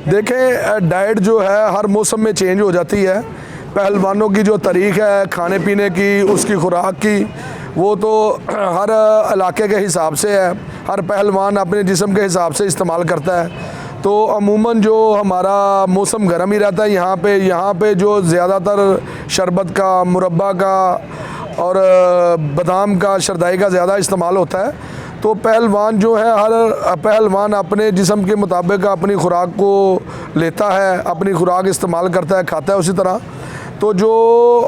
देखें, डाइट जो है हर मौसम में चेंज हो जाती है। पहलवानों की जो तरीक़ा है खाने पीने की, उसकी खुराक की, वो तो हर इलाके के हिसाब से है। हर पहलवान अपने जिस्म के हिसाब से इस्तेमाल करता है। तो अमूमन जो हमारा मौसम गर्म ही रहता है यहाँ पे जो ज़्यादातर शरबत का, मुरब्बा का और बादाम का, शरदाई का ज़्यादा इस्तेमाल होता है। तो पहलवान जो है, हर पहलवान अपने जिस्म के मुताबिक अपनी खुराक को लेता है, अपनी खुराक इस्तेमाल करता है, खाता है उसी तरह। तो जो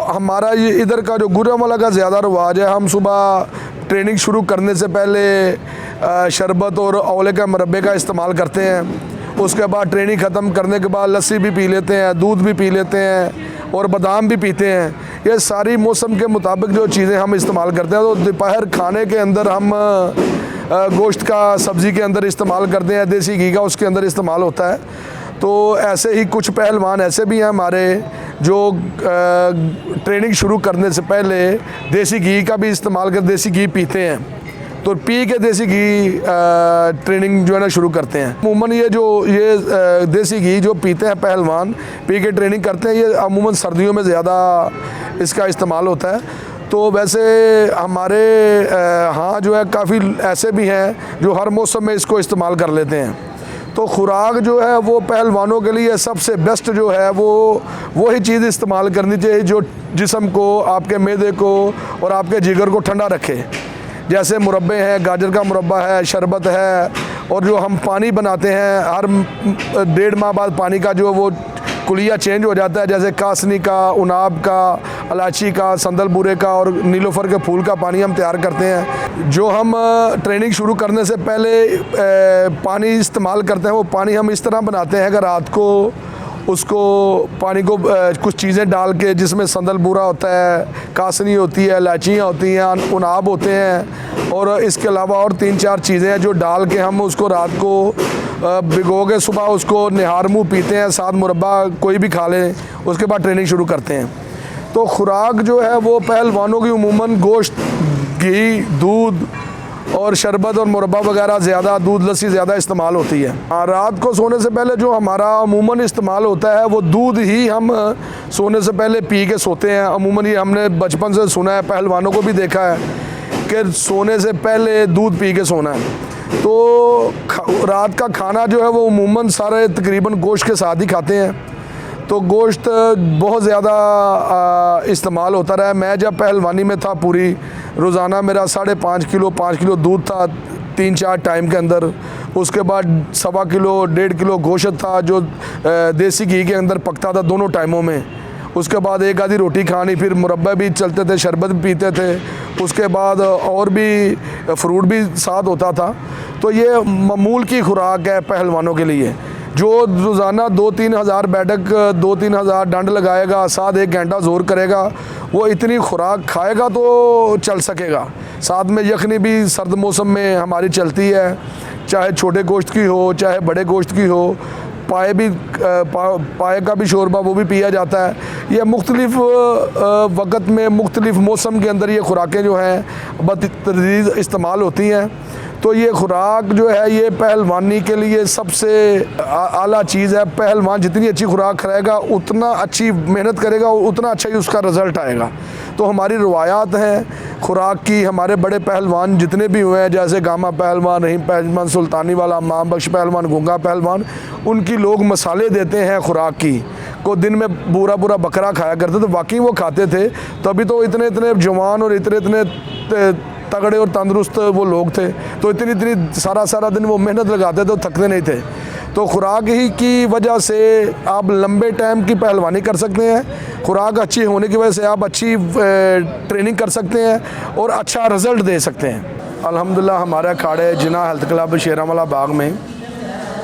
हमारा ये इधर का जो गुजरांवाला का ज़्यादा रवाज है, हम सुबह ट्रेनिंग शुरू करने से पहले शरबत और औले का मुरब्बे का इस्तेमाल करते हैं। उसके बाद ट्रेनिंग ख़त्म करने के बाद लस्सी भी पी लेते हैं, दूध भी पी लेते हैं और बादाम भी पीते हैं। ये सारी मौसम के मुताबिक जो चीज़ें हम इस्तेमाल करते हैं। तो दोपहर खाने के अंदर हम गोश्त का सब्ज़ी के अंदर इस्तेमाल करते हैं, देसी घी का उसके अंदर इस्तेमाल होता है। तो ऐसे ही कुछ पहलवान ऐसे भी हैं हमारे जो ट्रेनिंग शुरू करने से पहले देसी घी का भी इस्तेमाल कर देसी घी पीते हैं। तो पी के देसी घी ट्रेनिंग जो है ना शुरू करते हैं। अमूमन ये देसी घी जो पीते हैं पहलवान, पी के ट्रेनिंग करते हैं, ये अमूमन सर्दियों में ज़्यादा इसका इस्तेमाल होता है। तो वैसे हमारे हाँ जो है काफ़ी ऐसे भी हैं जो हर मौसम में इसको इस्तेमाल कर लेते हैं। तो खुराक जो है वो पहलवानों के लिए सबसे बेस्ट जो है वो वही चीज़ इस्तेमाल करनी चाहिए जो जिस्म को, आपके मैदे को और आपके जिगर को ठंडा रखे। जैसे मुरब्बे हैं, गाजर का मुरब्बा है, शरबत है, और जो हम पानी बनाते हैं हर 1.5 माह बाद पानी का जो वो कुलिया चेंज हो जाता है। जैसे कासनी का, उनाब का, इलायची का, संदल बूरे का और नीलोफर के फूल का पानी हम तैयार करते हैं। जो हम ट्रेनिंग शुरू करने से पहले पानी इस्तेमाल करते हैं, वो पानी हम इस तरह बनाते हैं कि रात को उसको पानी को कुछ चीज़ें डाल के, जिसमें संदल बूरा होता है, कासनी होती है, इलायचियाँ होती हैं, उनाब होते हैं और इसके अलावा और 3-4 चीज़ें हैं जो डाल के हम उसको रात को भिगो के सुबह उसको निहार मुँह पीते हैं। साथ मुरब्बा कोई भी खा लें, उसके बाद ट्रेनिंग शुरू करते हैं। तो खुराक जो है वो पहलवानों की उमूमन गोश्त, घी, दूध और शरबत और मुरब्बा वगैरह ज़्यादा, दूध लस्सी ज़्यादा इस्तेमाल होती है। रात को सोने से पहले जो हमारा अमूमन इस्तेमाल होता है वो दूध ही हम सोने से पहले पी के सोते हैं। अमूमन ये हमने बचपन से सुना है, पहलवानों को भी देखा है कि सोने से पहले दूध पी के सोना है। तो रात का खाना जो है वो अमूमन सारे तकरीबन गोश्त के साथ ही खाते हैं। तो गोश्त बहुत ज़्यादा इस्तेमाल होता रहा है। मैं जब पहलवानी में था पूरी, रोज़ाना मेरा 5.5 किलो 5 किलो दूध था 3-4 टाइम के अंदर। उसके बाद 1.25 किलो 1.5 किलो गोश्त था जो देसी घी के अंदर पकता था दोनों टाइमों में। उसके बाद एक आधी रोटी खानी, फिर मुरब्बे भी चलते थे, शरबत भी पीते थे। उसके बाद और भी फ्रूट भी साथ होता था। तो ये मामूल की खुराक है पहलवानों के लिए। जो रोज़ाना 2-3 हज़ार बैठक, 2-3 हज़ार डंड लगाएगा, साथ 1 घंटा जोर करेगा, वो इतनी खुराक खाएगा तो चल सकेगा। साथ में यखनी भी सर्द मौसम में हमारी चलती है, चाहे छोटे गोश्त की हो चाहे बड़े गोश्त की हो। पाए का भी शोरबा वो भी पिया जाता है। ये मुख्तलिफ वक़्त में, मुख्तलिफ मौसम के अंदर ये खुराकें जो हैं बतदरीज इस्तेमाल होती हैं। तो ये खुराक जो है ये पहलवानी के लिए सबसे आला चीज़ है। पहलवान जितनी अच्छी खुराक खाएगा, उतना अच्छी मेहनत करेगा और उतना अच्छा ही उसका रिज़ल्ट आएगा। तो हमारी रवायात हैं खुराक की। हमारे बड़े पहलवान जितने भी हुए हैं, जैसे गामा पहलवान, रहीम पहलवान, सुल्तानी वाला, माम बख्श पहलवान, गूंगा पहलवान, उनकी लोग मसाले देते हैं खुराक की। को दिन में पूरा बकरा खाया करते थे, वाकई वो खाते थे, तभी तो इतने जवान और इतने तगड़े और तंदुरुस्त वो लोग थे। तो इतनी सारा दिन वो मेहनत लगाते थे, तो थकते नहीं थे। तो खुराक ही की वजह से आप लंबे टाइम की पहलवानी कर सकते हैं। खुराक अच्छी होने की वजह से आप अच्छी ट्रेनिंग कर सकते हैं और अच्छा रिज़ल्ट दे सकते हैं। अल्हम्दुलिल्लाह हमारे अखाड़े जिना हेल्थ क्लब शेरांवाला बाग में,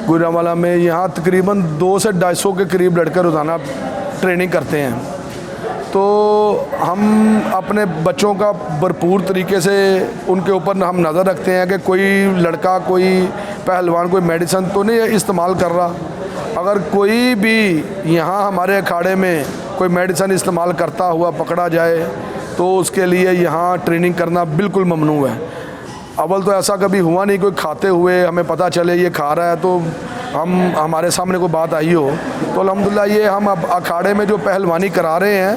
गुजरांवाला में, यहाँ तकरीबन 200 से 250 के करीब लड़के रोज़ाना ट्रेनिंग करते हैं। तो हम अपने बच्चों का भरपूर तरीके से उनके ऊपर हम नज़र रखते हैं कि कोई लड़का, कोई पहलवान कोई मेडिसिन तो नहीं इस्तेमाल कर रहा। अगर कोई भी यहाँ हमारे अखाड़े में कोई मेडिसिन इस्तेमाल करता हुआ पकड़ा जाए तो उसके लिए यहाँ ट्रेनिंग करना बिल्कुल ममनू है। अव्वल तो ऐसा कभी हुआ नहीं, कोई खाते हुए हमें पता चले ये खा रहा है तो हमारे सामने कोई बात आई हो, तो अल्हम्दुलिल्लाह ये हम अब अखाड़े में जो पहलवानी करा रहे हैं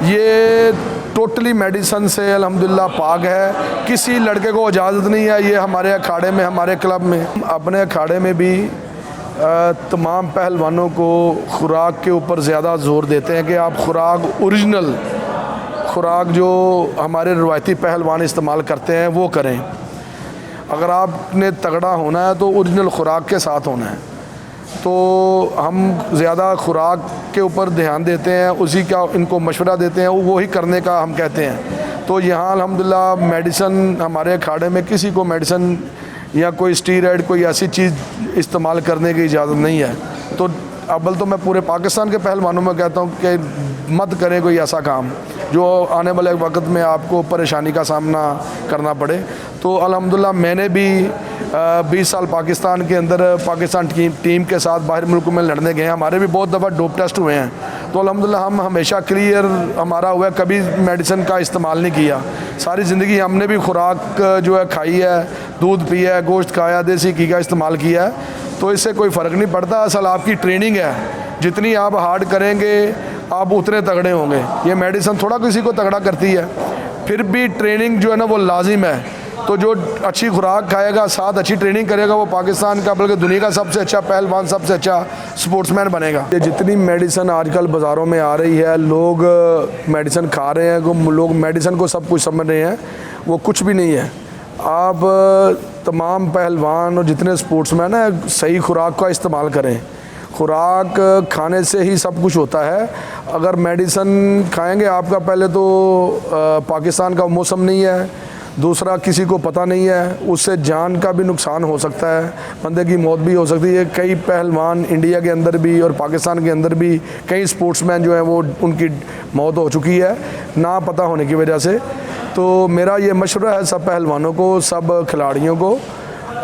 ये टोटली मेडिसिन से अल्हम्दुलिल्लाह पाक है। किसी लड़के को इजाज़त नहीं है ये हमारे अखाड़े में, हमारे क्लब में, अपने अखाड़े में भी तमाम पहलवानों को खुराक के ऊपर ज़्यादा ज़ोर देते हैं कि आप खुराक ओरिजिनल खुराक जो हमारे रवायती पहलवान इस्तेमाल करते हैं वो करें। अगर आपने तगड़ा होना है तो ओरिजिनल खुराक के साथ होना है। तो हम ज़्यादा खुराक के ऊपर ध्यान देते हैं, उसी का इनको मशवरा देते हैं, वो ही करने का हम कहते हैं। तो यहाँ अल्हम्दुलिल्लाह मेडिसिन हमारे अखाड़े में किसी को मेडिसिन या कोई स्टीरॉयड कोई ऐसी चीज़ इस्तेमाल करने की इजाज़त नहीं है। तो अव्वल तो मैं पूरे पाकिस्तान के पहलवानों में कहता हूँ कि मत करें कोई ऐसा काम जो आने वाले वक्त में आपको परेशानी का सामना करना पड़े। तो अल्हम्दुलिल्लाह मैंने भी 20 साल पाकिस्तान के अंदर पाकिस्तान टीम के साथ बाहर मुल्क में लड़ने गए हैं। हमारे भी बहुत दफ़ा डोप टेस्ट हुए हैं, तो अल्हम्दुलिल्लाह हम हमेशा क्लियर हमारा हुआ है, कभी मेडिसिन का इस्तेमाल नहीं किया। सारी ज़िंदगी हमने भी खुराक जो है खाई है, दूध पिया है, गोश्त खाया, देसी घी का इस्तेमाल किया है। तो इससे कोई फ़र्क नहीं पड़ता। असल आपकी ट्रेनिंग है, जितनी आप हार्ड करेंगे आप उतने तगड़े होंगे। ये मेडिसिन थोड़ा किसी को तगड़ा करती है, फिर भी ट्रेनिंग जो है ना वो लाजिम है। तो जो अच्छी खुराक खाएगा, साथ अच्छी ट्रेनिंग करेगा, वो पाकिस्तान का बल्कि दुनिया का सबसे अच्छा पहलवान, सबसे अच्छा स्पोर्ट्समैन बनेगा। ये जितनी मेडिसिन आजकल बाज़ारों में आ रही है, लोग मेडिसिन खा रहे हैं, लोग मेडिसिन को सब कुछ समझ रहे हैं, वो कुछ भी नहीं है। आप तमाम पहलवान और जितने स्पोर्ट्समैन हैं सही खुराक का इस्तेमाल करें। खुराक खाने से ही सब कुछ होता है। अगर मेडिसिन खाएंगे, आपका पहले तो पाकिस्तान का मौसम नहीं है, दूसरा किसी को पता नहीं है, उससे जान का भी नुकसान हो सकता है, बंदे की मौत भी हो सकती है। कई पहलवान इंडिया के अंदर भी और पाकिस्तान के अंदर भी कई स्पोर्ट्समैन जो हैं वो उनकी मौत हो चुकी है ना पता होने की वजह से। तो मेरा ये मशवरा है सब पहलवानों को, सब खिलाड़ियों को,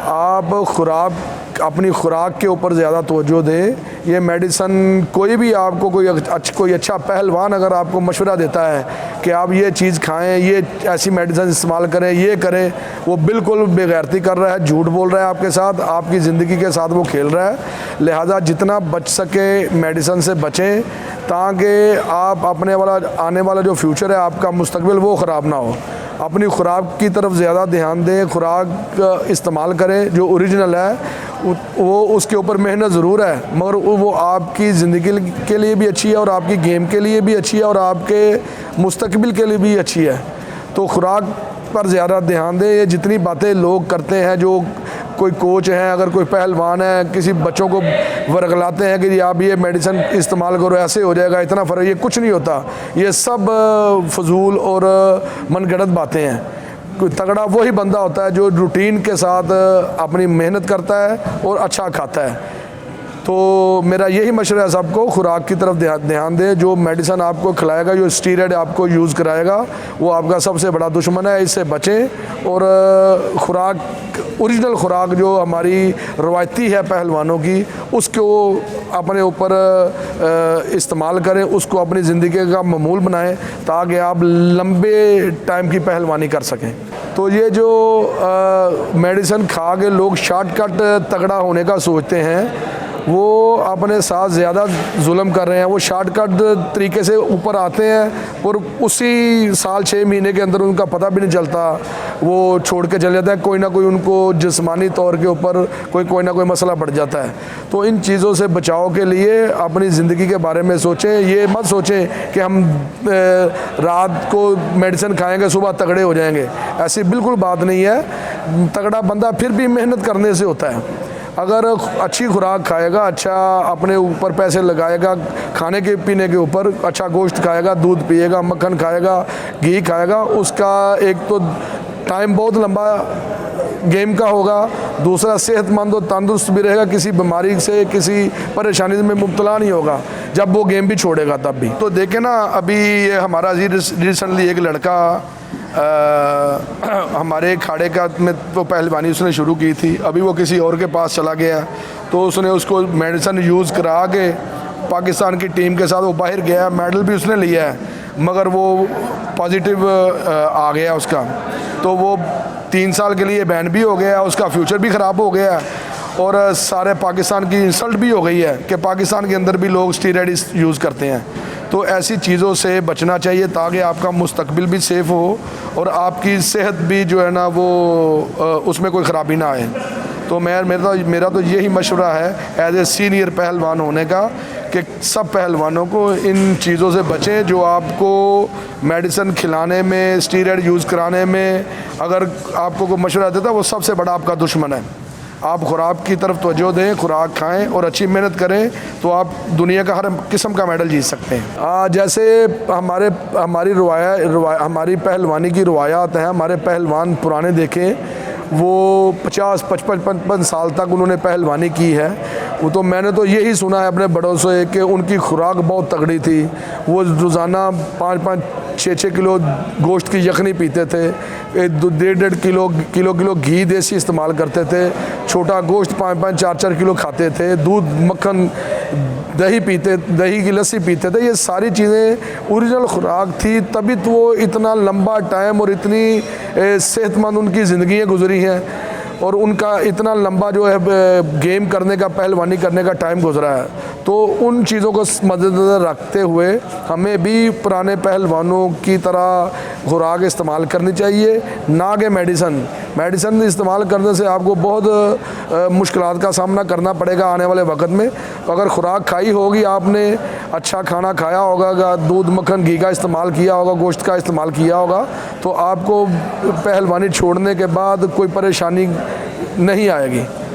आप अपनी खुराक के ऊपर ज़्यादा तवज्जो दें। ये मेडिसिन कोई भी आपको कोई अच्छा पहलवान अगर आपको मशवरा देता है कि आप ये चीज़ खाएं, ये ऐसी मेडिसिन इस्तेमाल करें, ये करें, वो बिल्कुल बेगैरती कर रहा है, झूठ बोल रहा है आपके साथ, आपकी ज़िंदगी के साथ वो खेल रहा है। लिहाजा जितना बच सके मेडिसिन से बचें, ताकि आप आने वाला जो फ्यूचर है आपका मुस्तकबिल वो ख़राब ना हो। अपनी खुराक की तरफ ज़्यादा ध्यान दें, खुराक इस्तेमाल करें जो ओरिजिनल है, वो उसके ऊपर मेहनत ज़रूर है, मगर वो आपकी ज़िंदगी के लिए भी अच्छी है और आपकी गेम के लिए भी अच्छी है और आपके मुस्तकबिल के लिए भी अच्छी है। तो खुराक पर ज़्यादा ध्यान दें। ये जितनी बातें लोग करते हैं, जो कोई कोच हैं, अगर कोई पहलवान है, किसी बच्चों को वर्गलाते हैं कि आप ये मेडिसिन इस्तेमाल करो, ऐसे हो जाएगा, इतना फ़र्क, ये कुछ नहीं होता। ये सब फजूल और मनगढ़ंत बातें हैं। कोई तगड़ा वही बंदा होता है जो रूटीन के साथ अपनी मेहनत करता है और अच्छा खाता है। तो मेरा यही मशवरा है सबको, खुराक की तरफ ध्यान दें। जो मेडिसिन आपको खिलाएगा, जो स्टीरॉयड आपको यूज़ कराएगा, वो आपका सबसे बड़ा दुश्मन है, इससे बचें। और खुराक, ओरिजिनल खुराक जो हमारी रवायती है पहलवानों की, उसको अपने ऊपर इस्तेमाल करें, उसको अपनी ज़िंदगी का मामूल बनाएं, ताकि आप लंबे टाइम की पहलवानी कर सकें। तो ये जो मेडिसिन खा के लोग शॉर्टकट तगड़ा होने का सोचते हैं, वो अपने साथ ज़्यादा जुल्म कर रहे हैं। वो शॉर्टकट तरीके से ऊपर आते हैं और उसी साल 6 महीने के अंदर उनका पता भी नहीं चलता, वो छोड़ के चले जाता है। कोई ना कोई उनको जिस्मानी तौर के ऊपर कोई ना कोई मसला बढ़ जाता है। तो इन चीज़ों से बचाव के लिए अपनी ज़िंदगी के बारे में सोचें। ये मत सोचें कि हम रात को मेडिसिन खाएंगे सुबह तगड़े हो जाएंगे, ऐसी बिल्कुल बात नहीं है। तगड़ा बंदा फिर भी मेहनत करने से होता है। अगर अच्छी खुराक खाएगा, अच्छा अपने ऊपर पैसे लगाएगा, खाने के पीने के ऊपर अच्छा गोश्त खाएगा, दूध पिएगा, मक्खन खाएगा, घी खाएगा, उसका एक तो टाइम बहुत लंबा गेम का होगा, दूसरा सेहतमंद और तंदुरुस्त भी रहेगा, किसी बीमारी से किसी परेशानी में मुब्तला नहीं होगा जब वो गेम भी छोड़ेगा तब भी। तो देखें ना, अभी ये हमारा रिसेंटली एक लड़का हमारे खाड़े का में तो पहलवानी उसने शुरू की थी, अभी वो किसी और के पास चला गया, तो उसने उसको मेडिसिन यूज़ करा के पाकिस्तान की टीम के साथ वो बाहर गया, मेडल भी उसने लिया है, मगर वो पॉजिटिव आ गया उसका, तो वो 3 साल के लिए बैन भी हो गया, उसका फ्यूचर भी ख़राब हो गया और सारे पाकिस्तान की इंसल्ट भी हो गई है कि पाकिस्तान के अंदर भी लोग स्टीरॉयड यूज़ करते हैं। तो ऐसी चीज़ों से बचना चाहिए ताकि आपका मुस्तकबिल भी सेफ़ हो और आपकी सेहत भी जो है ना वो उसमें कोई ख़राबी ना आए। तो मेरा तो यही मशवरा है एज ए सीनियर पहलवान होने का कि सब पहलवानों को इन चीज़ों से बचें जो आपको मेडिसिन खिलाने में, स्टीरॉयड यूज़ कराने में अगर आपको कोई मशवरा देता है वो सबसे बड़ा आपका दुश्मन है। आप खुराक की तरफ तवज्जो दें, खुराक खाएं और अच्छी मेहनत करें तो आप दुनिया का हर किस्म का मेडल जीत सकते हैं। जैसे हमारी पहलवानी की रवायात हैं, हमारे पहलवान पुराने देखें वो 50, 55, 55 साल तक उन्होंने पहलवानी की है। वो तो मैंने तो यही सुना है अपने बड़ों से कि उनकी खुराक बहुत तगड़ी थी। वो रोज़ाना 5-5, 6-6 किलो गोश्त की यखनी पीते थे, 1.5 किलो घी देसी इस्तेमाल करते थे, छोटा गोश्त 5-5, 4-4 किलो खाते थे, दूध, मक्खन, दही की लस्सी पीते थे। ये सारी चीज़ें ओरिजिनल खुराक थी, तभी तो वो इतना लंबा टाइम और इतनी सेहतमंद उनकी ज़िंदगी गुजरी हैं और उनका इतना लंबा जो है गेम करने का, पहलवानी करने का टाइम गुजरा है। तो उन चीज़ों को मद्देनज़र रखते हुए हमें भी पुराने पहलवानों की तरह खुराक इस्तेमाल करनी चाहिए, ना कि मेडिसन इस्तेमाल करने से आपको बहुत मुश्किलात का सामना करना पड़ेगा आने वाले वक्त में। तो अगर खुराक खाई होगी, आपने अच्छा खाना खाया होगा, दूध, मक्खन, घी का इस्तेमाल किया होगा, गोश्त का इस्तेमाल किया होगा, तो आपको पहलवानी छोड़ने के बाद कोई परेशानी नहीं आएगी।